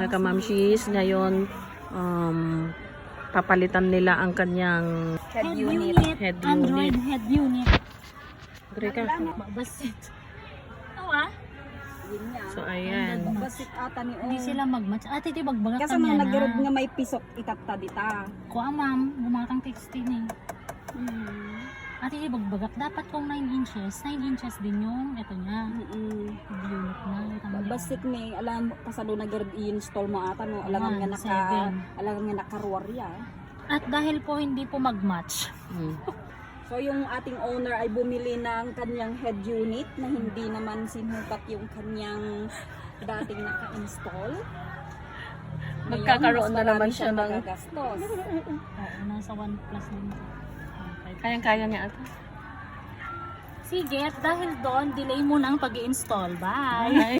mga kamamshis. Ngayon, papalitan nila ang kanyang Head unit. head Android unit. head unit. Greka. Basit. Awa? Yun nga. So, ayan. Basit ata ni Hindi sila magmatch. Ate, di bagbagat Kasi mga naggarod nga may pisok itata dita. Kuha ma'am, gumatang 16 eh. Hmm. Ate, di bagbagak. Dapat kung 9 inches, 9 inches din yung ito niya. Head unit na. Itang Basit ni alam pasado naggarod i-install mo ata no alangan nga naka seven. alangan nga nakaruwarya. At dahil po hindi po magmatch, So yung ating owner ay bumili ng kanyang head unit na hindi naman sinukat yung kanyang dating naka-install. Magkakaroon na naman siya ng... gastos. oo, nasa 1 plus din. Kayang-kaya niya ata. Sige, at dahil doon, delay mo ng pag-i-install. Bye!